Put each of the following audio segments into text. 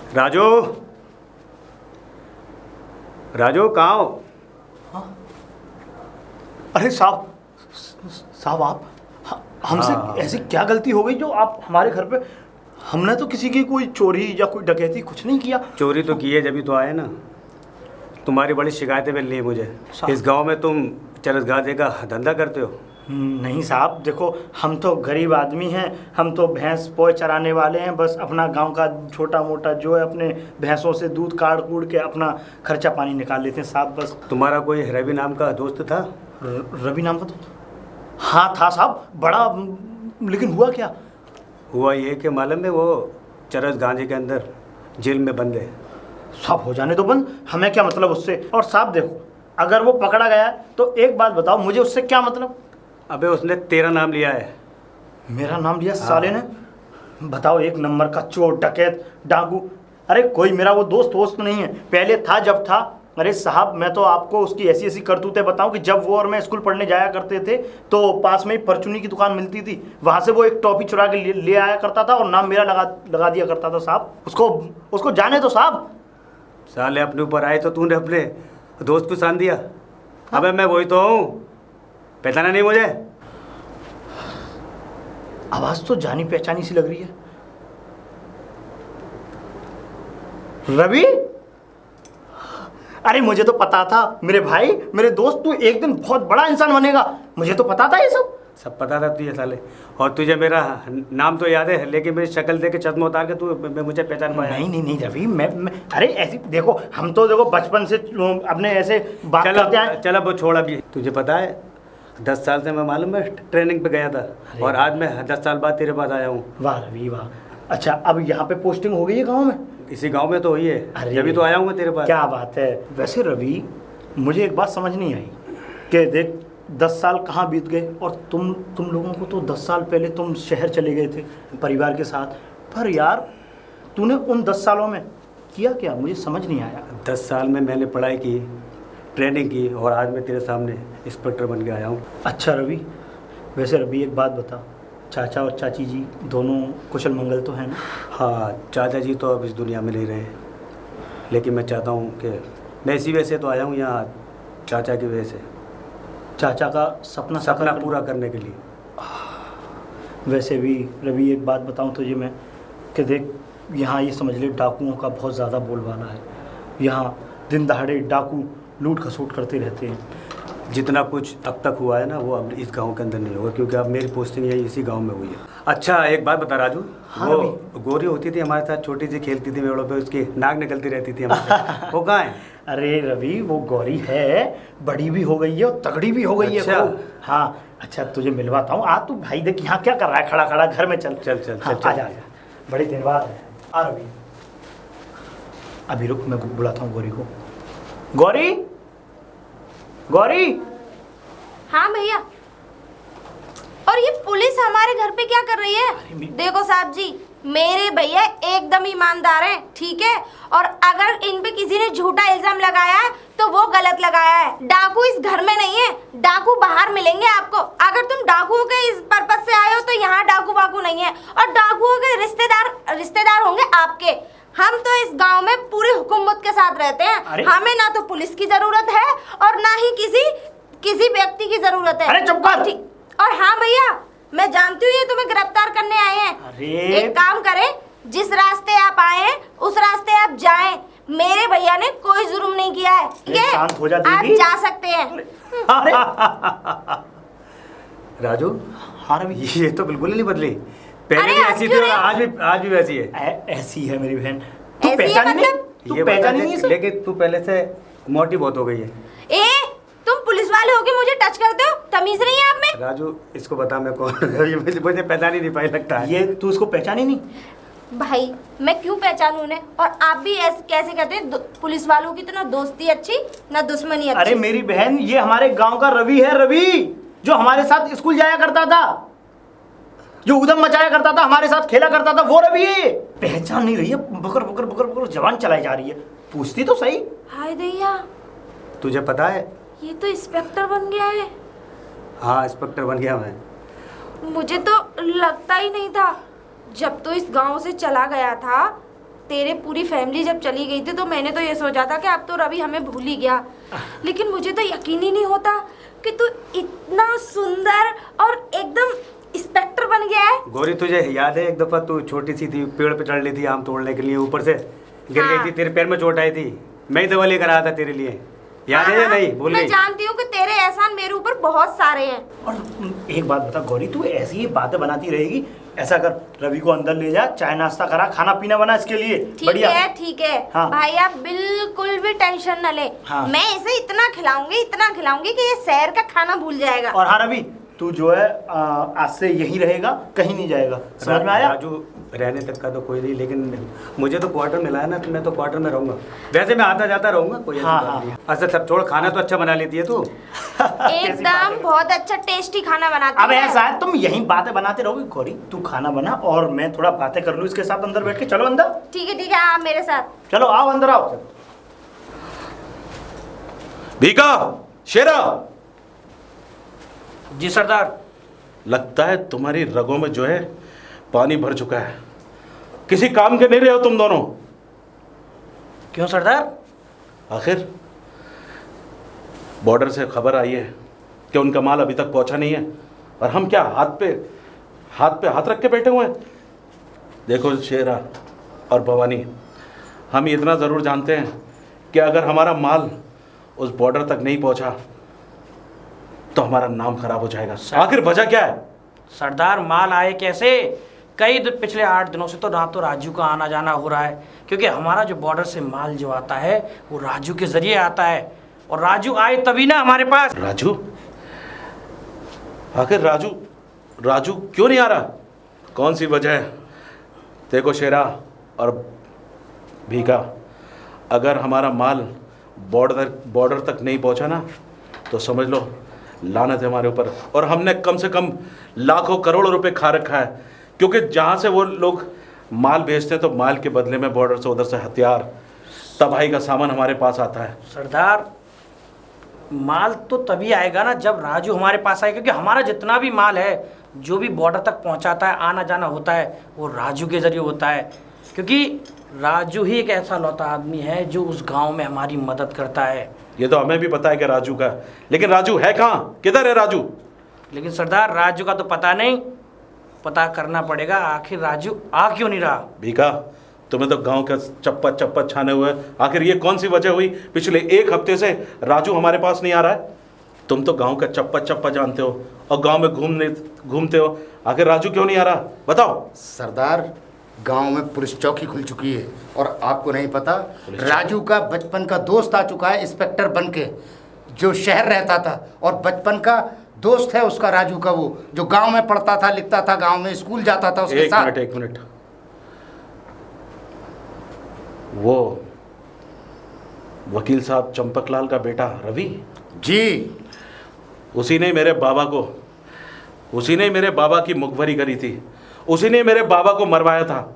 राजू, राजू कहाँ हो? हाँ? अरे साहब, साहब आप हमसे ऐसी क्या गलती हो गई जो आप हमारे घर पे? हमने तो किसी की कोई चोरी या कोई डकैती कुछ नहीं किया। चोरी तो की है, जब भी तो आए ना। तुम्हारी बड़ी शिकायतें मिल रही है मुझे। इस गांव में तुम चरस गाजे का धंधा करते हो? नहीं साहब, देखो हम तो गरीब आदमी हैं, हम तो भैंस पोए चराने वाले हैं, बस अपना गांव का छोटा मोटा जो है अपने भैंसों से दूध काढ़ कूड़ के अपना खर्चा पानी निकाल लेते हैं साहब बस। तुम्हारा कोई रवि नाम का दोस्त था? रवि नाम का तो हाँ था साहब, बड़ा। लेकिन हुआ क्या? हुआ ये कि मालूम है वो चरस गांजे के अंदर जेल में बंद है। साहब हो जाने दो बंद, हमें क्या मतलब उससे। और साहब देखो, अगर वो पकड़ा गया तो एक बात बताओ, मुझे उससे क्या मतलब? अबे उसने तेरा नाम लिया है। मेरा नाम लिया साले ने? बताओ, एक नंबर का चोर डकैत डाकू। अरे कोई मेरा वो दोस्त नहीं है, पहले था जब था। अरे साहब, मैं तो आपको उसकी ऐसी ऐसी करतूतें बताऊं कि जब वो और मैं स्कूल पढ़ने जाया करते थे तो पास में ही परचूनी की दुकान मिलती थी, वहां से वो एक टॉफी चुरा के ले आया करता था और नाम मेरा लगा दिया करता था साहब। उसको जाने दो साहब। साले अपने ऊपर आए तो तूने अपने दोस्त को सान दिया। हाँ? अबे मैं वही तो हूँ, पहचाना नहीं मुझे? आवाज तो जानी पहचानी सी लग रही है। रवि? अरे मुझे तो पता था मेरे भाई, मेरे दोस्त, तू एक दिन बहुत बड़ा इंसान बनेगा। मुझे तो पता था ये सब पता था तुझे साले। और तुझे मेरा नाम तो याद है, लेकिन मेरी शक्ल देख के चश्मा उतार के तू मुझे पहचान पाया? नहीं रवि, मैं अरे ऐसी देखो, हम तो देखो बचपन से अपने ऐसे बात करते हैं। चल अब वो छोड़। अभी तुझे पता है 10 साल से मैं मालूम है ट्रेनिंग पे गया था और आज मैं 10 साल बाद तेरे पास आया हूँ। वाह रवि वाह। अच्छा, अब यहाँ पे पोस्टिंग हो गई है गाँव में? इसी गांव में तो हुई है, जब तो आया हूँ मैं तेरे पास। क्या बात है। वैसे रवि, मुझे एक बात समझ नहीं आई कि देख 10 साल कहाँ बीत गए और तुम लोगों को तो 10 साल पहले तुम शहर चले गए थे परिवार के साथ। पर यार तूने उन 10 सालों में किया क्या? मुझे समझ नहीं आया। 10 साल में मैंने पढ़ाई की, ट्रेनिंग की और आज मैं तेरे सामने इंस्पेक्टर बन के आया हूँ। अच्छा रवि, वैसे रवि एक बात बता, चाचा और चाची जी दोनों कुशल मंगल तो हैं ना? हाँ, चाचा जी तो अब इस दुनिया में नहीं रहे, लेकिन मैं चाहता हूँ कि मैं इसी वजह से तो आया हूँ यहाँ, चाचा की वजह से, चाचा का सपना पूरा करने के लिए। वैसे भी रवि एक बात बताऊँ तुझे मैं कि देख, यहाँ ये समझ ले डाकुओं का बहुत ज़्यादा बोलबाला है। यहाँ दिन दहाड़े डाकू लूट खसोट करते रहते हैं। जितना कुछ अब तक हुआ है ना, वो अब इस गांव के अंदर नहीं होगा, क्योंकि अब मेरी पोस्टिंग यही इसी गांव में हुई है। अच्छा एक बात बता राजू, हाँ, वो गोरी होती थी हमारे साथ, छोटी सी खेलती थी मेड़ों पे, उसकी नाक निकलती रहती थी हमारे साथ। वो कहाँ है? अरे रवि, वो गौरी है, बड़ी भी हो गई है और तगड़ी भी हो गई है। अच्छा। हाँ अच्छा, तुझे मिलवाता हूँ। आ तू भाई, देख यहाँ क्या कर रहा है खड़ा खड़ा, घर में चल। आजा, बड़ी दिन बाद है। आ रवि, अभी रुक, मैं बुलाता हूँ गौरी को। गौरी, गौरी। हाँ भैया। और ये पुलिस हमारे घर पे क्या कर रही है? देखो साहब जी, मेरे भैया एकदम ईमानदार हैं, ठीक है? और अगर इन पे किसी ने झूठा इल्जाम लगाया है तो वो गलत लगाया है। डाकू इस घर में नहीं है, डाकू बाहर मिलेंगे आपको। अगर तुम डाकुओं के इस पर्पस से आए हो तो यहाँ डाकू वाकू नहीं है, और डाकुओं के रिश्तेदार होंगे आपके। हम तो इस गांव में पूरी हुकूमत के साथ रहते हैं। हमें ना तो पुलिस की जरूरत है और ना ही किसी व्यक्ति की जरूरत है। अरे चुप कर। और हाँ भैया, मैं जानती हूँ ये तुम्हें गिरफ्तार करने आए हैं। अरे एक काम करें, जिस रास्ते आप आए हैं उस रास्ते आप जाएं। मेरे भैया ने कोई जुर्म नहीं किया है, ठीक है? शांत हो जा आप दीदी। जा सकते हैं। अरे राजू, हाँ रवि, ये तो बिल्कुल ही नहीं बदली, पहले भी ऐसी थी और आज भी वैसी है। ऐसी है मेरी बहन। तू पहचानी नहीं, लेकिन तू पहले से मोटी बहुत हो गई है। तुम पुलिस वाले होके मुझे टच करते हो? तमीज नहीं है आप में? राजू, इसको बता मैं कौन? मुझे पहचान ही नहीं पाई लगता है। ये तू इसको पहचानी नहीं? भाई मैं क्यों पहचानूं उन्हें? और आप भी ऐसे कैसे कहते हैं पुलिस वालों की तो ना दोस्ती अच्छी ना दुश्मनी अच्छी। अरे मेरी बहन, ये हमारे गांव का रवि है। रवि जो हमारे साथ स्कूल जाया करता था, जो उधम मचाया करता था, हमारे साथ खेला करता था, वो रवि है। पहचान नहीं रही है? बकर बकर बकर बकर जबान चलाई जा रही है। पूछती तो सही। हाय दैया, तुझे पता है ये तो इंस्पेक्टर बन गया है। हाँ, इंस्पेक्टर बन गया मैं। मुझे तो लगता ही नहीं था। जब तो इस गांव से चला गया था तेरे पूरी फैमिली जब चली गई थी तो मैंने तो ये सोचा था कि अब तो रवि हमें भूल ही गया, लेकिन मुझे तो यकीन ही नहीं होता कि तू इतना सुंदर और एकदम इंस्पेक्टर बन गया है। गौरी तुझे याद है एक दफा तू छोटी सी थी, पेड़ पे चढ़ ली थी आम तोड़ने के लिए, ऊपर से गिर गई थी, तेरे पैर में चोट आई थी, मैं ही दवा लेकर आया था तेरे लिए, याद है या नहीं? भूल मैं गई? जानती हूँ कि तेरे एहसान मेरे ऊपर बहुत सारे हैं। और एक बात बता गौरी, तू ऐसी ही बातें बनाती रहेगी? ऐसा कर, रवि को अंदर ले जा, चाय नाश्ता करा, खाना पीना बना इसके लिए। ठीक है हाँ। भाई आप बिल्कुल भी टेंशन न ले। हाँ। मैं इसे इतना खिलाऊंगी कि ये शहर का खाना भूल जाएगा। और हाँ रवि, तू जो है आज से यहीं रहेगा, कहीं नहीं जाएगा, समझ में आया? राजू रहने तक का तो कोई नहीं, लेकिन मुझे तो क्वार्टर मिला है ना, तो मैं तो क्वार्टर में रहूंगा। वैसे मैं आता जाता रहूंगा, कोई ऐसी हाँ, बात हाँ। नहीं है। अच्छा सब छोड़, खाना तो अच्छा बना लेती है तू। एकदम बहुत अच्छा टेस्टी खाना बनाती अब है। ऐसा है, तुम यहीं बातें बनाते रहोगे। गौरी तू खाना बना और मैं थोड़ा बातें कर लूँ इसके साथ अंदर बैठ के। चलो अंदर। ठीक है आप मेरे साथ चलो आओ अंदर आओ। भीका, शेरा, जी सरदार। लगता है तुम्हारी रगों में जो है पानी भर चुका है। किसी काम के नहीं रहे हो तुम दोनों। क्यों सरदार? आखिर बॉर्डर से खबर आई है कि उनका माल अभी तक पहुंचा नहीं है, और हम क्या हाथ पे हाथ रख के बैठे हुए हैं? देखो शेरा और भवानी, हम इतना ज़रूर जानते हैं कि अगर हमारा माल उस बॉर्डर तक नहीं पहुंचा तो हमारा नाम खराब हो जाएगा। आखिर वजह क्या है? सरदार माल आए कैसे? पिछले 8 दिनों से तो ना तो राजू का आना जाना हो रहा है, क्योंकि हमारा जो बॉर्डर से माल जो आता है वो राजू के जरिए आता है, और राजू आए तभी ना हमारे पास। राजू? आखिर राजू क्यों नहीं आ रहा? कौन सी वजह है? देखो शेरा और भीका, अगर हमारा माल बॉर्डर तक नहीं पहुंचा ना तो समझ लो लानत है हमारे ऊपर, और हमने कम से कम लाखों करोड़ों रुपए खा रखा है, क्योंकि जहाँ से वो लोग माल भेजते हैं तो माल के बदले में बॉर्डर से उधर से हथियार, तबाही का सामान हमारे पास आता है। सरदार माल तो तभी आएगा ना जब राजू हमारे पास आए, क्योंकि हमारा जितना भी माल है जो भी बॉर्डर तक पहुंचाता है, आना जाना होता है, वो राजू के जरिए होता है, क्योंकि राजू ही एक ऐसा लौता आदमी है जो उस गांव में हमारी मदद करता है। ये तो हमें भी पता है कि राजू का, लेकिन राजू है कहाँ? किधर है राजू? लेकिन सरदार राजू का तो पता नहीं, पता करना पड़ेगा आखिर राजू आ क्यों नहीं रहा। भीका, तुम्हें तो गांव का चप्पा छाने हुए, आखिर ये कौन सी वजह हुई पिछले 1 हफ्ते से राजू हमारे पास नहीं आ रहा है? तुम तो गांव का चप्पा जानते हो और गांव में घूमते हो, आखिर राजू क्यों नहीं आ रहा? बताओ। सरदार गांव में पुलिस चौकी खुल चुकी है, और आपको नहीं पता राजू का बचपन का दोस्त आ चुका है इंस्पेक्टर बनके, जो शहर रहता था, और बचपन का दोस्त है उसका राजू का, वो जो गांव में पढ़ता था, लिखता था, गांव में स्कूल जाता था उसके साथ। एक मिनट, वो वकील साहब चंपकलाल का बेटा रवि? जी, उसी ने मेरे बाबा की मुखबरी करी थी, उसी ने मेरे बाबा को मरवाया था।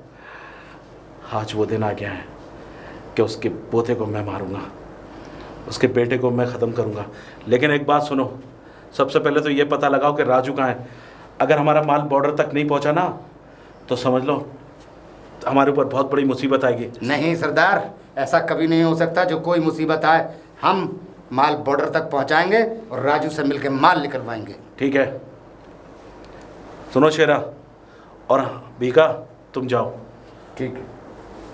आज वो दिन आ गया है कि उसके पोते को मैं मारूंगा, उसके बेटे को मैं ख़त्म करूंगा। लेकिन एक बात सुनो, सबसे पहले तो ये पता लगाओ कि राजू कहाँ है। अगर हमारा माल बॉर्डर तक नहीं पहुंचा ना तो समझ लो हमारे ऊपर बहुत बड़ी मुसीबत आएगी। नहीं सरदार, ऐसा कभी नहीं हो सकता। जो कोई मुसीबत आए हम माल बॉर्डर तक पहुंचाएंगे और राजू से मिलकर माल निकलवाएंगे। ठीक है, सुनो शेरा और भीका, तुम जाओ। ठीक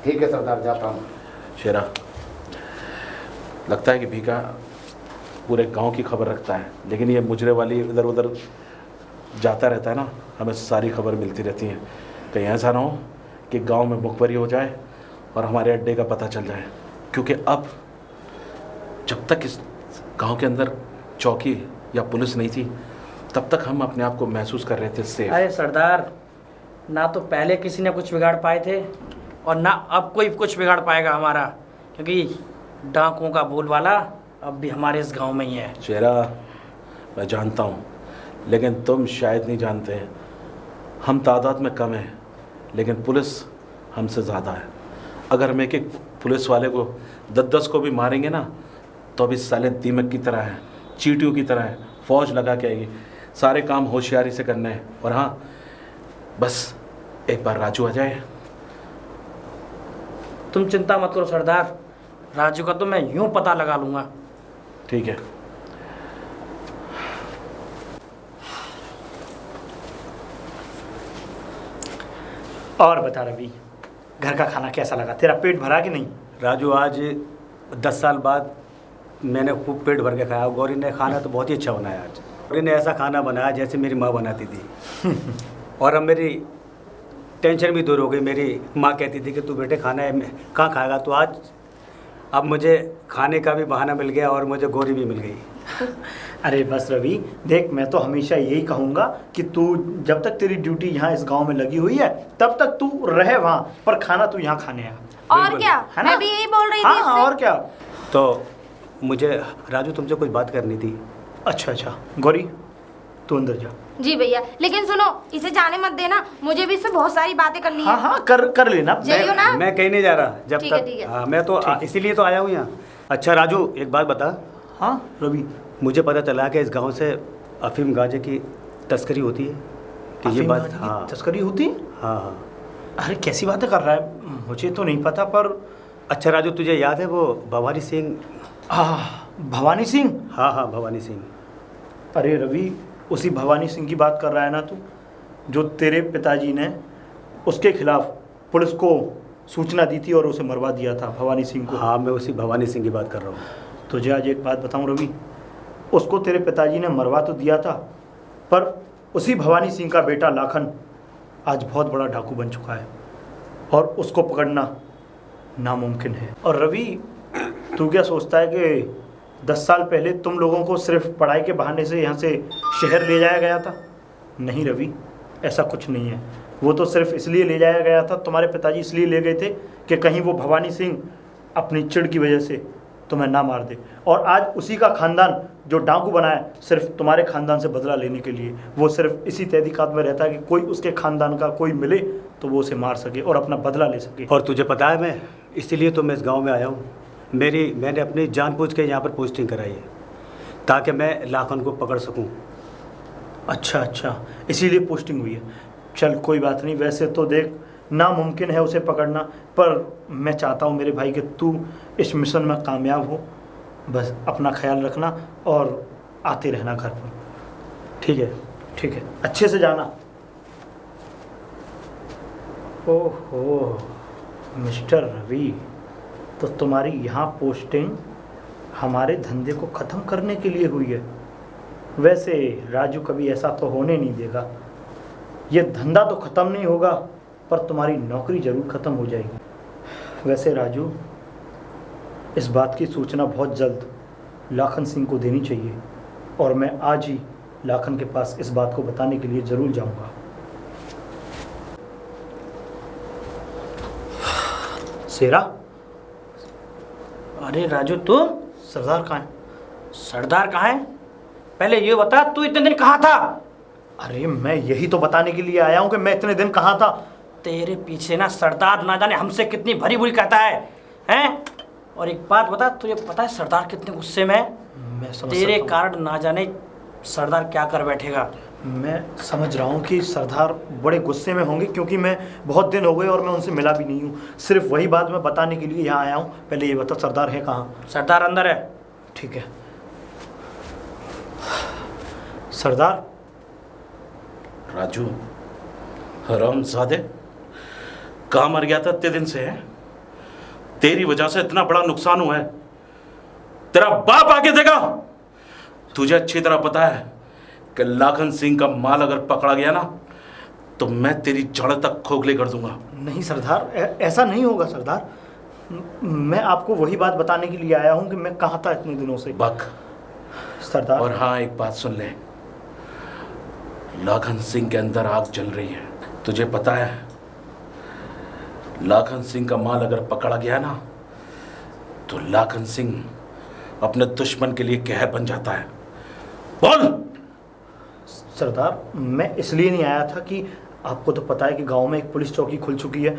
है सरदार, जाता हूँ। शेरा, लगता है कि भीका पूरे गांव की खबर रखता है, लेकिन ये मुजरे वाली इधर उधर जाता रहता है ना, हमें सारी खबर मिलती रहती है। कहीं ऐसा ना हो कि गांव में मुखबरी हो जाए और हमारे अड्डे का पता चल जाए, क्योंकि अब जब तक इस गांव के अंदर चौकी या पुलिस नहीं थी तब तक हम अपने आप को महसूस कर रहे थे सेफ। अरे सरदार, ना तो पहले किसी ने कुछ बिगाड़ पाए थे और ना अब कोई कुछ बिगाड़ पाएगा हमारा, क्योंकि डाकुओं का बोलबाला अब भी हमारे इस गांव में ही है। शेरा, मैं जानता हूँ, लेकिन तुम शायद नहीं जानते हैं, हम तादाद में कम हैं लेकिन पुलिस हमसे ज़्यादा है। अगर हम एक पुलिस वाले को 10-10 को भी मारेंगे ना तो अभी साले दीमक की तरह है, चींटियों की तरह है, फौज लगा के आएगी। सारे काम होशियारी से करने हैं। और हाँ, बस एक बार राजू आ जाए तुम चिंता मत करो सरदार, राजू का तो मैं यूं पता लगा लूंगा। ठीक है। और बता रवि, घर का खाना कैसा लगा? तेरा पेट भरा कि नहीं? राजू आज 10 साल बाद मैंने खूब पेट भर के खाया। गौरी ने खाना तो बहुत ही अच्छा बनाया आज। गौरी ने ऐसा खाना बनाया जैसे मेरी माँ बनाती थी। और अब मेरी टेंशन भी दूर हो गई। मेरी माँ कहती थी कि तू बेटे खाना है कहाँ खाएगा, तो आज अब मुझे खाने का भी बहाना मिल गया और मुझे गौरी भी मिल गई। अरे बस रवि, देख मैं तो हमेशा यही कहूँगा कि तू जब तक तेरी ड्यूटी यहाँ इस गांव में लगी हुई है तब तक तू रहे वहाँ, पर खाना तू यहाँ खाने आ। और बिल्कुल। क्या, है ना? मैं भी यही बोल रही थी हाँ इससे। और क्या। तो मुझे राजू तुमसे कुछ बात करनी थी। अच्छा गौरी तू अंदर जा। जी भैया, लेकिन सुनो, इसे जाने मत देना, मुझे भी इससे बहुत सारी बातें करनी है। हाँ कर लेना। जाइयो ना। मैं कहीं नहीं जा रहा जब ठीक है, तक। ठीक है। हाँ, मैं तो इसीलिए तो आया हूँ यहाँ। अच्छा राजू, एक बात बता। हाँ रवि, मुझे पता चला कि इस गांव से अफीम गांजे की तस्करी होती है कि ये अफीम बात। गांजे की हाँ तस्करी होती है? हाँ। अरे कैसी बातें कर रहा है, मुझे तो नहीं पता। पर अच्छा राजू, तुझे याद है वो भवानी सिंह? भवानी सिंह? हाँ भवानी सिंह। अरे रवि, उसी भवानी सिंह की बात कर रहा है ना तू, जो तेरे पिताजी ने उसके खिलाफ पुलिस को सूचना दी थी और उसे मरवा दिया था, भवानी सिंह को। हाँ, मैं उसी भवानी सिंह की बात कर रहा हूँ। तुझे आज एक बात बताऊं रवि, उसको तेरे पिताजी ने मरवा तो दिया था, पर उसी भवानी सिंह का बेटा लाखन आज बहुत बड़ा डाकू बन चुका है और उसको पकड़ना नामुमकिन है। और रवि, तू क्या सोचता है कि 10 साल पहले तुम लोगों को सिर्फ पढ़ाई के बहाने से यहाँ से शहर ले जाया गया था? नहीं रवि, ऐसा कुछ नहीं है। वो तो सिर्फ इसलिए ले जाया गया था, तुम्हारे पिताजी इसलिए ले गए थे कि कहीं वो भवानी सिंह अपनी चिढ़ की वजह से तुम्हें ना मार दे। और आज उसी का खानदान जो डाकू बना है सिर्फ तुम्हारे खानदान से बदला लेने के लिए, वो सिर्फ इसी तहकीकात में रहता है कि कोई उसके खानदान का कोई मिले तो वो उसे मार सके और अपना बदला ले सके। और तुझे पता है, मैं इसीलिए तो मैं इस गांव में आया हूँ। मैंने अपनी जानबूझ के यहाँ पर पोस्टिंग कराई है ताकि मैं लाखन को पकड़ सकूँ। अच्छा, इसीलिए पोस्टिंग हुई है। चल कोई बात नहीं। वैसे तो देख, नामुमकिन है उसे पकड़ना, पर मैं चाहता हूँ मेरे भाई कि तू इस मिशन में कामयाब हो। बस अपना ख्याल रखना और आते रहना घर पर। ठीक है। अच्छे से जाना। ओहो मिस्टर रवि, तो तुम्हारी यहाँ पोस्टिंग हमारे धंधे को ख़त्म करने के लिए हुई है। वैसे राजू कभी ऐसा तो होने नहीं देगा। ये धंधा तो ख़त्म नहीं होगा, पर तुम्हारी नौकरी ज़रूर ख़त्म हो जाएगी। वैसे राजू, इस बात की सूचना बहुत जल्द लाखन सिंह को देनी चाहिए और मैं आज ही लाखन के पास इस बात को बताने के लिए ज़रूर जाऊंगा। शेरा। अरे राजू, तू? सरदार कहाँ है? सरदार कहाँ है? पहले ये बता, तू इतने दिन कहाँ था? अरे मैं यही तो बताने के लिए आया हूँ कि मैं इतने दिन कहाँ था। तेरे पीछे ना सरदार ना जाने हमसे कितनी भरी बुरी कहता है, हैं? और एक बात बता, तुझे पता है सरदार कितने गुस्से में है? मैं समझ तेरे सकता हूँ। कारण ना जाने सरदार क्या कर बैठेगा। मैं समझ रहा हूँ कि सरदार बड़े गुस्से में होंगे, क्योंकि मैं बहुत दिन हो गए और मैं उनसे मिला भी नहीं हूँ। सिर्फ वही बात मैं बताने के लिए यहाँ आया हूँ। पहले ये बता, सरदार है कहाँ? सरदार अंदर है। ठीक है। सरदार। राजू, हरामजादे, कहाँ मर गया था इतने दिन से? है तेरी वजह से इतना बड़ा नुकसान हुआ है। तेरा बाप आके देगा। तुझे अच्छी तरह पता है कि लाखन सिंह का माल अगर पकड़ा गया ना तो मैं तेरी जड़ तक खोखले कर दूंगा। नहीं सरदार, ऐसा नहीं होगा सरदार। मैं आपको वही बात बताने के लिए आया हूँ कि मैं कहाँ था इतने दिनों से। बक। सरदार। और हाँ, एक बात सुन ले, लाखन सिंह के अंदर आग जल रही है। तुझे पता है लाखन सिंह का माल अगर पकड़ा गया ना तो लाखन सिंह अपने दुश्मन के लिए कहर बन जाता है। बोल। सरदार, मैं इसलिए नहीं आया था कि आपको तो पता है कि गांव में एक पुलिस चौकी खुल चुकी है,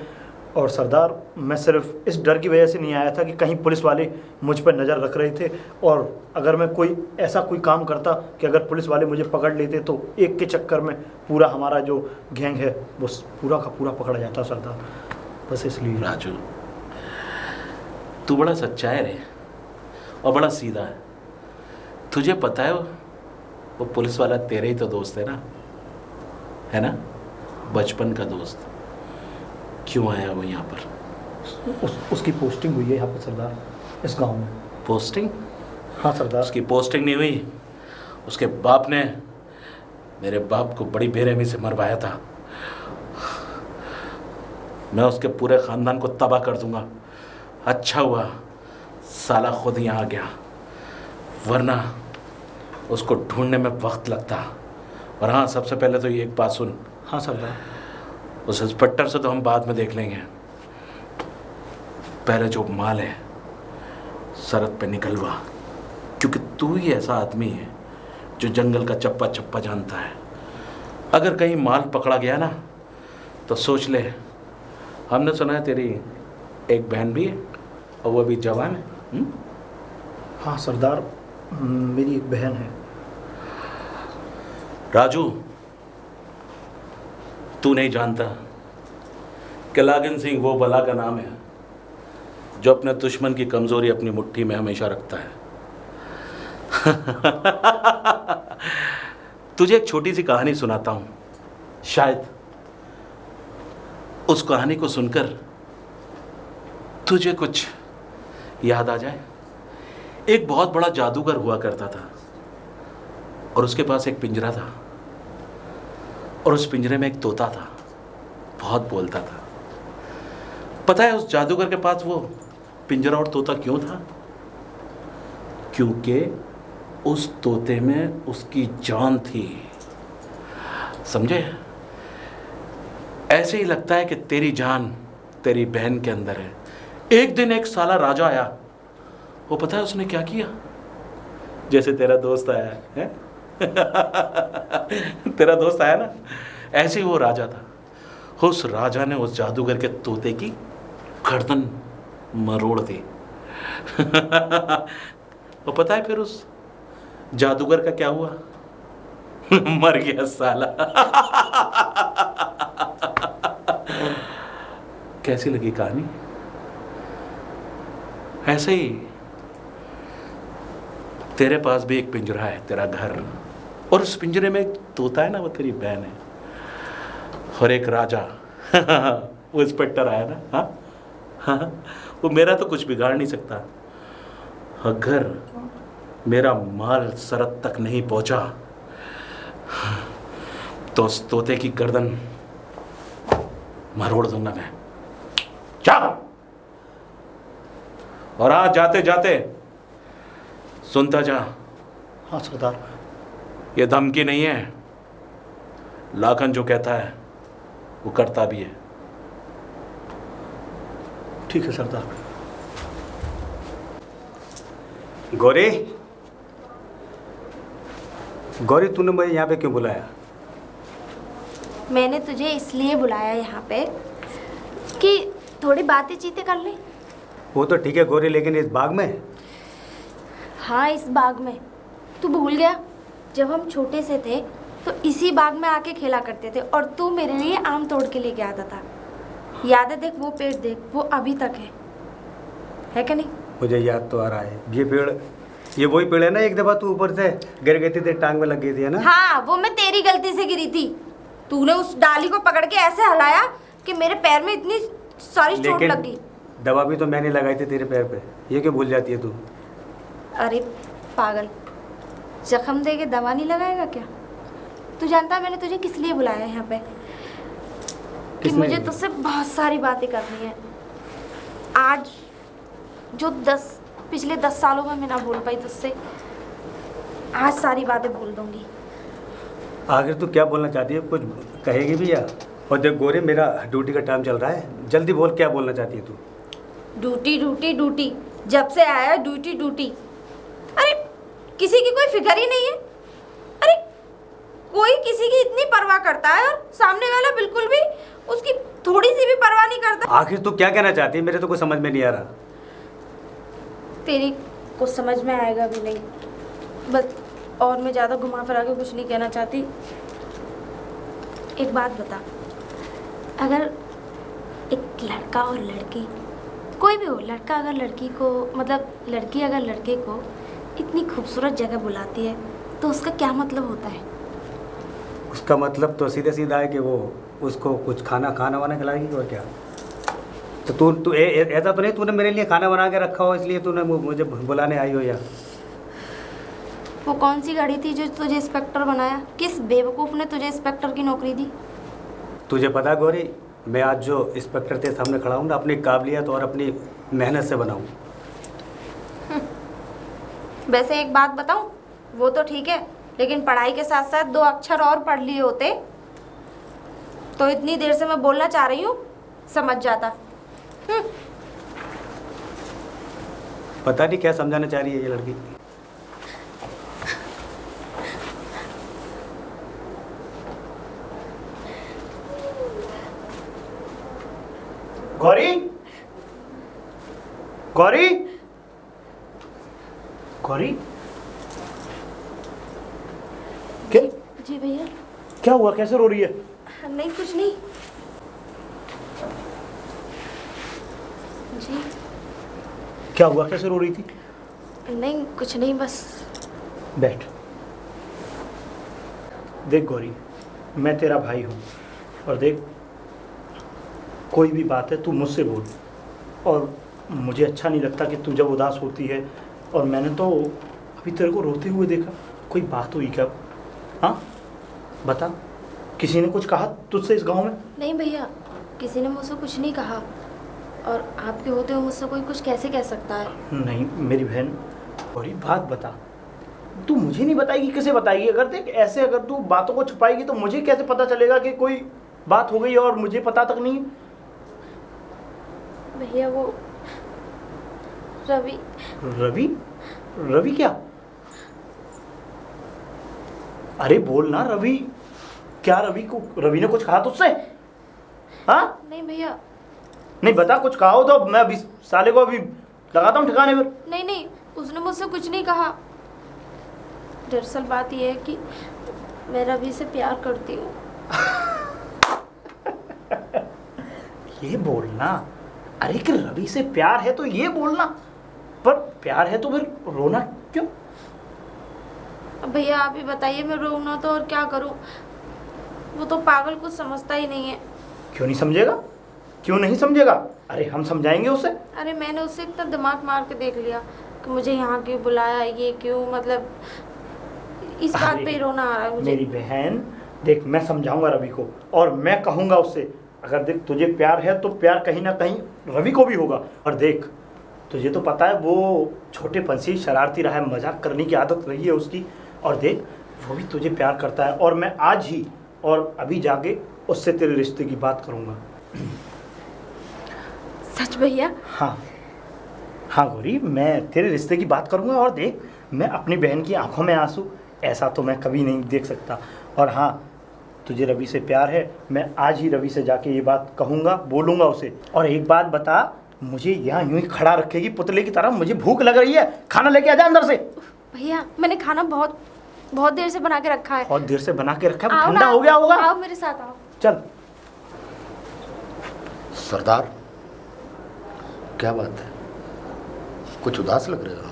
और सरदार मैं सिर्फ इस डर की वजह से नहीं आया था कि कहीं पुलिस वाले मुझ पर नज़र रख रहे थे, और अगर मैं कोई ऐसा कोई काम करता कि अगर पुलिस वाले मुझे पकड़ लेते तो एक के चक्कर में पूरा हमारा जो गैंग है वो पूरा का पूरा पकड़ा जाता सरदार। बस इसलिए। राजू, तू बड़ा सच्चा है रे और बड़ा सीधा है। तुझे पता है वो पुलिस वाला तेरे ही तो दोस्त है ना? बचपन का दोस्त। क्यों आया वो यहाँ पर? उसकी पोस्टिंग हुई है यहाँ पर सरदार, इस गांव में। पोस्टिंग? हाँ सरदार। उसकी पोस्टिंग नहीं हुई, उसके बाप ने मेरे बाप को बड़ी बेरहमी से मरवाया था। मैं उसके पूरे ख़ानदान को तबाह कर दूंगा। अच्छा हुआ साला खुद यहाँ आ गया, वरना उसको ढूंढने में वक्त लगता। और हाँ, सबसे पहले तो ये एक बात सुन। हाँ सरदार। उस इंस्पेक्टर से तो हम बाद में देख लेंगे, पहले जो माल है सरहद पे निकलवा, क्योंकि तू ही ऐसा आदमी है जो जंगल का चप्पा चप्पा जानता है। अगर कहीं माल पकड़ा गया ना तो सोच ले, हमने सुना है तेरी एक बहन भी है और वो अभी जवान है। हाँ सरदार, मेरी एक बहन है। राजू, तू नहीं जानता कि लागन सिंह वो बला का नाम है जो अपने दुश्मन की कमजोरी अपनी मुट्ठी में हमेशा रखता है। तुझे एक छोटी सी कहानी सुनाता हूं, शायद उस कहानी को सुनकर तुझे कुछ याद आ जाए। एक बहुत बड़ा जादूगर हुआ करता था और उसके पास एक पिंजरा था और उस पिंजरे में एक तोता था, बहुत बोलता था। पता है उस जादूगर के पास वो पिंजरा और तोता क्यों था? क्योंकि उस तोते में उसकी जान थी। समझे? ऐसे ही लगता है कि तेरी जान तेरी बहन के अंदर है। एक दिन एक साला राजा आया, वो पता है उसने क्या किया? जैसे तेरा दोस्त आया है तेरा दोस्त आया ना, ऐसे ही वो राजा था। उस राजा ने उस जादूगर के तोते की गर्दन मरोड़ दी। और पता है फिर उस जादूगर का क्या हुआ? मर गया साला। कैसी लगी कहानी? ऐसे ही तेरे पास भी एक पिंजरा है, तेरा घर, और उस पिंजरे में एक तोता है ना, वो तेरी बहन है। और एक राजा वो इंस्पेक्टर आया ना, हाँ, वो मेरा तो कुछ बिगाड़ नहीं सकता। अगर मेरा माल सरहद तक नहीं पहुंचा तो उस तोते की गर्दन मरोड़ दूंगा मैं। जा। और हाँ, जाते जाते सुनता जा। हाँ सरदार। ये धमकी नहीं है, लाखन जो कहता है वो करता भी है। ठीक है सरदार। गौरी, गौरी, तूने मुझे यहाँ पे क्यों बुलाया? मैंने तुझे इसलिए बुलाया यहाँ पे कि थोड़ी बातें चीतें कर लें। वो तो ठीक है गौरी, लेकिन इस बाग में? हाँ, इस बाग में। तू भूल गया जब हम छोटे से थे तो इसी बाग में आके खेला करते थे और तू मेरे लिए आम तोड़ के लेके आता था। याद है? देख वो पेड़, देख वो अभी तक है कि नहीं? मुझे याद तो आ रहा है। ये पेड़, ये वही पेड़ है ना, एक दफा तू ऊपर से गिर गई थी, टांग में लग गई थी, है ना? हाँ, वो मैं तेरी गलती से गिरी थी। तूने उस डाली को पकड़ के ऐसे हिलाया कि मेरे पैर में इतनी सारी चोट लग गई। दवा भी तो मैंने लगाई थी तेरे पैर पे, ये क्यों भूल जाती है तू? अरे पागल, जख्म दे के दवा नहीं लगाएगा क्या? तू जानता है मैंने तुझे किस लिए बुलाया है यहाँ पे? कि मुझे तुझसे बहुत सारी बातें करनी है। आज जो पिछले 10 सालों में मैं ना बोल पाई तुझसे, आज सारी बातें बोल दूंगी। आखिर तू क्या बोलना चाहती है? कुछ कहेगी भी या? और देख गौरी, मेरा ड्यूटी का टाइम चल रहा है, जल्दी बोल, क्या बोलना चाहती है तू? ड्यूटी ड्यूटी ड्यूटी, जब से आया ड्यूटी ड्यूटी। अरे किसी की कोई फिक्र ही नहीं है। अरे कोई किसी की इतनी परवाह करता है और सामने वाला बिल्कुल भी उसकी थोड़ी सी भी परवाह नहीं करता। आखिर तू क्या कहना चाहती है? मेरे तो कुछ समझ में नहीं आ रहा। तेरी कुछ समझ में आएगा भी नहीं, बस। और मैं ज़्यादा घुमा फिरा के कुछ नहीं कहना चाहती। एक बात बता, अगर एक लड़का और लड़की कोई भी हो, लड़का अगर लड़की को, मतलब लड़की अगर लड़के को इतनी खूबसूरत जगह बुलाती है तो उसका क्या मतलब होता है? उसका मतलब तो सीधे सीधा है कि वो उसको कुछ खाना वाना खिलाएगी और क्या। तो तू ऐसा तो नहीं तूने मेरे लिए खाना बना के रखा हो इसलिए तूने मुझे बुलाने आई हो? या वो कौन सी गाड़ी थी जो तुझे इंस्पेक्टर बनाया? किस बेवकूफ़ ने तुझे इंस्पेक्टर की नौकरी दी? तुझे पता गौरी, मैं आज जो इंस्पेक्टर तेरे सामने खड़ा हूँ ना, अपनी काबिलियत और अपनी मेहनत से बनाऊँ। वैसे एक बात बताऊँ, वो तो ठीक है, लेकिन पढ़ाई के साथ साथ 2 अक्षर और पढ़ लिए होते तो इतनी देर से मैं बोलना चाह रही हूँ समझ जाता। पता नहीं क्या समझाना चाह रही है ये लड़की। गौरी, गौरी, गौरी, क्या जी भैया। क्या हुआ, कैसे रो रही है? नहीं कुछ नहीं जी। क्या हुआ, कैसे रो रही थी? नहीं कुछ नहीं, बस बैठ। देख गौरी, मैं तेरा भाई हूँ और देख, कोई भी बात है तू मुझसे बोल। और मुझे अच्छा नहीं लगता कि तू जब उदास होती है, और मैंने तो अभी तेरे को रोते हुए देखा। कोई बात हुई क्या? हाँ बता, किसी ने कुछ कहा तुझसे इस गांव में? नहीं भैया, किसी ने मुझसे कुछ नहीं कहा, और आपके होते हुए मुझसे कोई कुछ कैसे कह सकता है? नहीं मेरी बहन, गौरी बात बता। तू मुझे नहीं बताएगी, किसे बताएगी? अगर देख ऐसे अगर तू बातों को छुपाएगी तो मुझे कैसे पता चलेगा कि कोई बात हो गई और मुझे पता तक नहीं? भैया वो रवि। रवि? रवि क्या? अरे बोल ना रवि, क्या रवि को, रवि ने कुछ कहा तुझसे? हाँ नहीं भैया। नहीं बता, कुछ कहा हो तो मैं अभी साले को अभी लगाता हूँ ठिकाने पर। नहीं नहीं, उसने मुझसे कुछ नहीं कहा। दरअसल बात यह है कि मैं रवि से प्यार करती हूँ। ये बोलना, अरे कि रवि से प्यार है तो ये बोलना, पर प्यार है तो फिर रोना क्यों? अब भैया आप ही बताइए, मैं रोना तो और क्या करूँ? वो तो पागल, कुछ समझता ही नहीं है। क्यों नहीं समझेगा? क्यों नहीं समझेगा? अरे हम समझाएंगे उसे। अरे मैंने उससे इतना दिमाग मार के देख लिया कि मुझे यहाँ क्यों बुलाया, ये क्यों, मतलब इस बात पे ही रोना आ रहा है मुझे। मेरी बहन देख, मैं समझाऊंगा रवि को और मैं कहूंगा उससे, अगर देख तुझे प्यार है तो प्यार कहीं ना कहीं रवि को भी होगा। और देख तुझे तो पता है वो छोटेपन से शरारती रहा है, मजाक करने की आदत रही है उसकी, और देख वो भी तुझे प्यार करता है। और मैं आज ही और अभी जाके उससे तेरे रिश्ते की बात करूंगा। सच भैया? हाँ हाँ गौरी, मैं तेरे रिश्ते की बात करूंगा। और देख, मैं अपनी बहन की आंखों में आंसू ऐसा तो मैं कभी नहीं देख सकता। और हाँ, तुझे रवि से प्यार है, मैं आज ही रवि से जाके ये बात कहूँगा, बोलूँगा उसे। और एक बात बता, मुझे यहाँ यूं ही खड़ा रखेगी पुतले की तरह? मुझे भूख लग रही है, खाना लेके आ जा अंदर से। भैया मैंने खाना बहुत देर से बना के रखा है। बहुत देर से बना के रखा है, आओ ठंडा ना, हो गया होगा। आओ मेरे साथ आओ। चल। सरदार, क्या बात है, कुछ उदास लग रहे हो?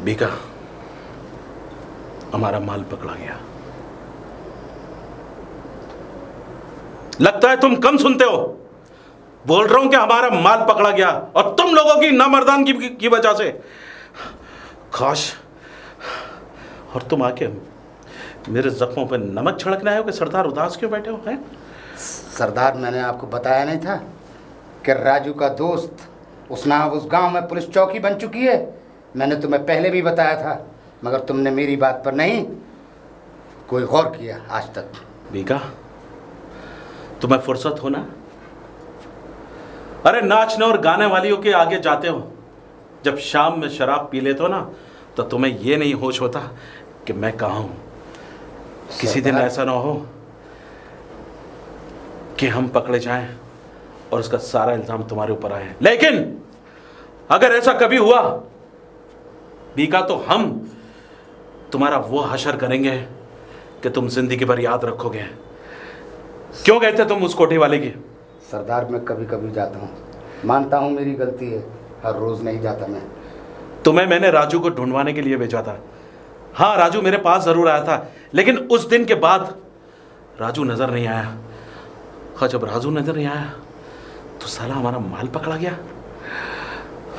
बीका, हमारा माल पकड़ा गया। लगता है तुम कम सुनते हो। बोल रहा हूं कि हमारा माल पकड़ा गया, और तुम लोगों की नामर्दानगी की वजह से। काश, और तुम आके मेरे जख्मों पर नमक छिड़कना है कि सरदार उदास क्यों बैठे हो हैं? सरदार, मैंने आपको बताया नहीं था कि राजू का दोस्त उस गांव में पुलिस चौकी बन चुकी है? मैंने तुम्हें पहले भी बताया था, मगर तुमने मेरी बात पर नहीं कोई गौर किया आज तक। बीका, तुम्हें फुर्सत हो ना? अरे नाचने और गाने वालियों के आगे जाते हो, जब शाम में शराब पी लेते हो ना, तो तुम्हें ये नहीं होश होता कि मैं कहाँ हूं। किसी दिन ऐसा ना हो कि हम पकड़े जाएं और उसका सारा इल्जाम तुम्हारे ऊपर आए। लेकिन अगर ऐसा कभी हुआ बीका, तो हम तुम्हारा वो हशर करेंगे कि तुम जिंदगी भर याद रखोगे। क्यों कहते तुम उस कोठी वाले की? सरदार मैं कभी कभी जाता हूँ, मानता हूँ मेरी गलती है, हर रोज़ नहीं जाता मैं। तुम्हें मैंने राजू को ढूंढवाने के लिए भेजा था। हाँ, राजू मेरे पास ज़रूर आया था, लेकिन उस दिन के बाद राजू नज़र नहीं आया। हाँ, जब राजू नज़र नहीं आया तो साला हमारा माल पकड़ा गया।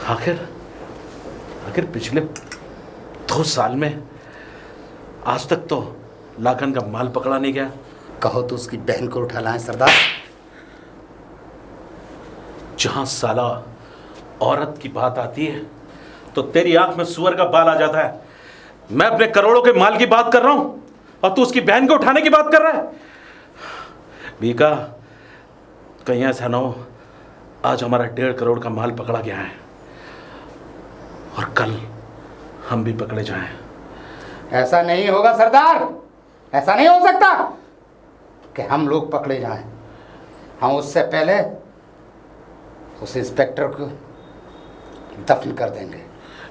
आखिर पिछले 2 साल में आज तक तो लाखन का माल पकड़ा नहीं गया। कहो तो उसकी बहन को उठा लाएं सरदार। जहां साला औरत की बात आती है तो तेरी आंख में सुअर का बाल आ जाता है। मैं अपने करोड़ों के माल की बात कर रहा हूं और तू उसकी बहन को उठाने की बात कर रहा है। बीका, कहीं ऐसा ना हो आज हमारा 1.5 करोड़ का माल पकड़ा गया है और कल हम भी पकड़े जाएं। ऐसा नहीं होगा सरदार, ऐसा नहीं हो सकता कि हम लोग पकड़े जाएं। हम उससे पहले उस इंस्पेक्टर को दफन कर देंगे।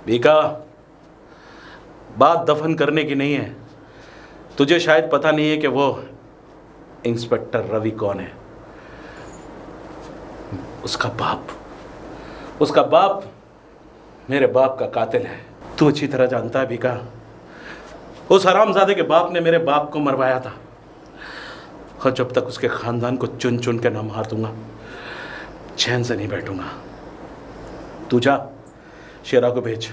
बीका, बात दफन करने की नहीं है। तुझे शायद पता नहीं है कि वो इंस्पेक्टर रवि कौन है। उसका बाप मेरे बाप का कातिल है। तू अच्छी तरह जानता है बीका, उस हरामजादे के बाप ने मेरे बाप को मरवाया था और जब तक उसके खानदान को चुन चुन के ना मार दूंगा चैन से नहीं बैठूंगा। तू जा, शेरा को भेज।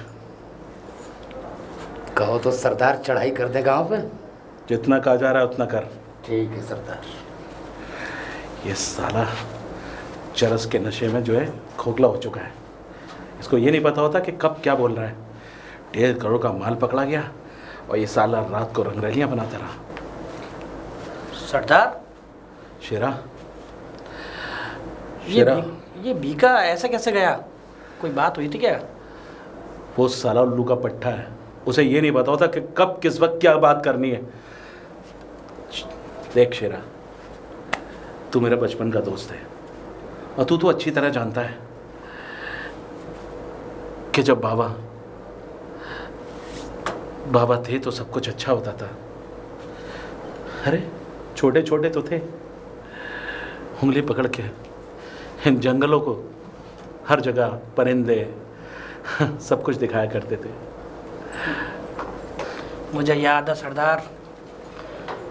कहो तो सरदार चढ़ाई कर दे गांव पे। जितना कहा जा रहा है उतना कर। ठीक है सरदार। ये साला चरस के नशे में जो है खोखला हो चुका है। इसको ये नहीं पता होता कि कब क्या बोल रहा है। 1.5 करोड़ का माल पकड़ा गया और ये साला रात को रंगरलियां बनाता रहा। सरदार, शेरा, ये बीका ऐसे कैसे गया? कोई बात हुई थी क्या? वो साला उल्लू का पट्टा है, उसे ये नहीं पता होता कि कब किस वक्त क्या बात करनी है। देख शेरा, तू मेरे बचपन का दोस्त है और तू तो अच्छी तरह जानता है कि जब बाबा थे तो सब कुछ अच्छा होता था। अरे छोटे छोटे तो थे, उंगली पकड़ के इन जंगलों को हर जगह परिंदे सब कुछ दिखाया करते थे। मुझे याद है सरदार,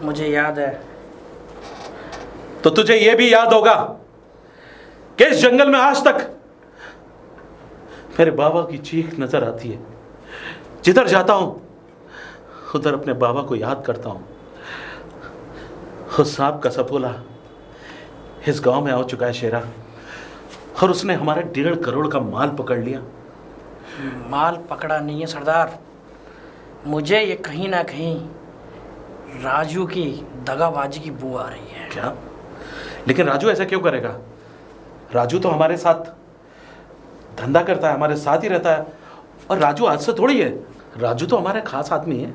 मुझे याद है। तो तुझे यह भी याद होगा कि इस जंगल में आज तक मेरे बाबा की चीख नजर आती है। जिधर जाता हूं उधर अपने बाबा को याद करता हूं। उस सांप का सपोला इस गांव में आ चुका है शेरा, और उसने हमारा 1.5 करोड़ का माल पकड़ लिया। माल पकड़ा नहीं है सरदार, मुझे ये कहीं ना कहीं राजू की दगाबाजी की बू आ रही है। क्या? लेकिन राजू ऐसा क्यों करेगा? राजू तो हमारे साथ धंधा करता है, हमारे साथ ही रहता है। और राजू आज से थोड़ी है, राजू तो हमारे खास आदमी है,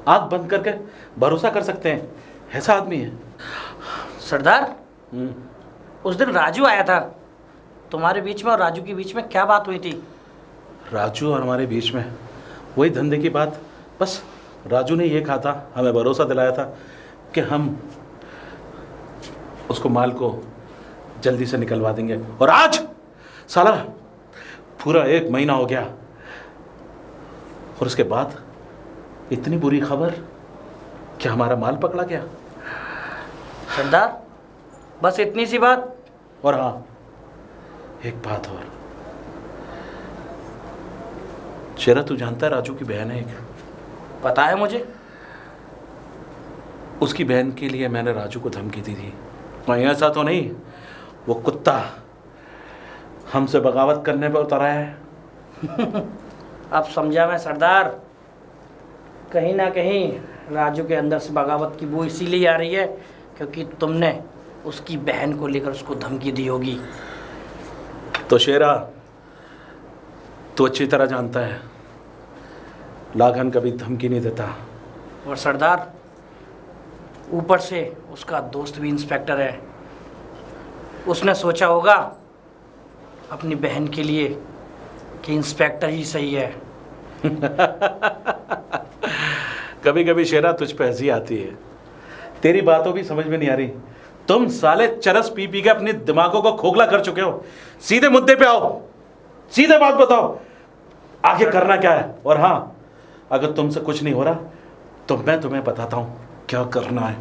आंख बंद करके भरोसा कर सकते हैं, ऐसा आदमी है। सरदार, उस दिन राजू आया था, तुम्हारे बीच में और राजू के बीच में क्या बात हुई थी? राजू और हमारे बीच में वही धंधे की बात। बस राजू ने ये कहा था, हमें भरोसा दिलाया था कि हम उसको माल को जल्दी से निकलवा देंगे। और आज साला पूरा 1 महीना हो गया और उसके बाद इतनी बुरी खबर कि हमारा माल पकड़ा गया। सरदार, बस इतनी सी बात? और हाँ, एक बात और। शेरा, तू जानता है राजू की बहन है एक? पता है मुझे। उसकी बहन के लिए मैंने राजू को धमकी दी थी। वहीं ऐसा तो नहीं वो कुत्ता हमसे बगावत करने पर उतर आया है? अब समझा मैं सरदार, कहीं ना कहीं राजू के अंदर से बगावत की बू इसीलिए आ रही है क्योंकि तुमने उसकी बहन को लेकर उसको धमकी दी होगी। तो शेरा, तू अच्छी तरह जानता है लाखन कभी धमकी नहीं देता। और सरदार, ऊपर से उसका दोस्त भी इंस्पेक्टर है, उसने सोचा होगा अपनी बहन के लिए कि इंस्पेक्टर ही सही है। कभी कभी शेरा तुझ पे हंसी आती है, तेरी बातों भी समझ में नहीं आ रही। तुम साले चरस पी पी के अपने दिमागों को खोखला कर चुके हो। सीधे मुद्दे पे आओ, सीधे बात बताओ, आगे करना क्या है। और हाँ, अगर तुमसे कुछ नहीं हो रहा तो मैं तुम्हें बताता हूँ क्या करना है।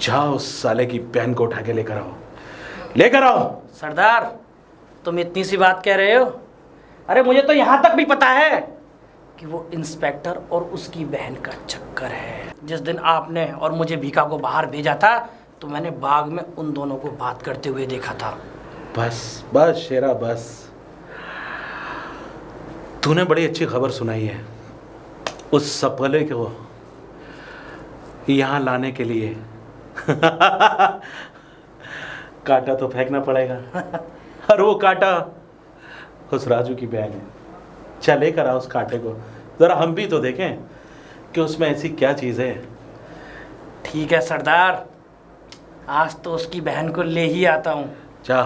जाओ उस साले की बहन को उठा के लेकर आओ, लेकर आओ। सरदार, तुम इतनी सी बात कह रहे हो? अरे मुझे तो यहाँ तक भी पता है कि वो इंस्पेक्टर और उसकी बहन का चक्कर है। जिस दिन आपने और मुझे भीखा को बाहर भेजा था तो मैंने बाग में उन दोनों को बात करते हुए देखा था। बस बस शेरा बस, तूने बड़ी अच्छी खबर सुनाई है। उस सपले को यहाँ लाने के लिए कांटा तो फेंकना पड़ेगा और वो कांटा उस राजू की बहन है। चल लेकर आ उस कांटे को, जरा हम भी तो देखें कि उसमें ऐसी क्या चीज़ है। ठीक है सरदार, आज तो उसकी बहन को ले ही आता हूँ। जा।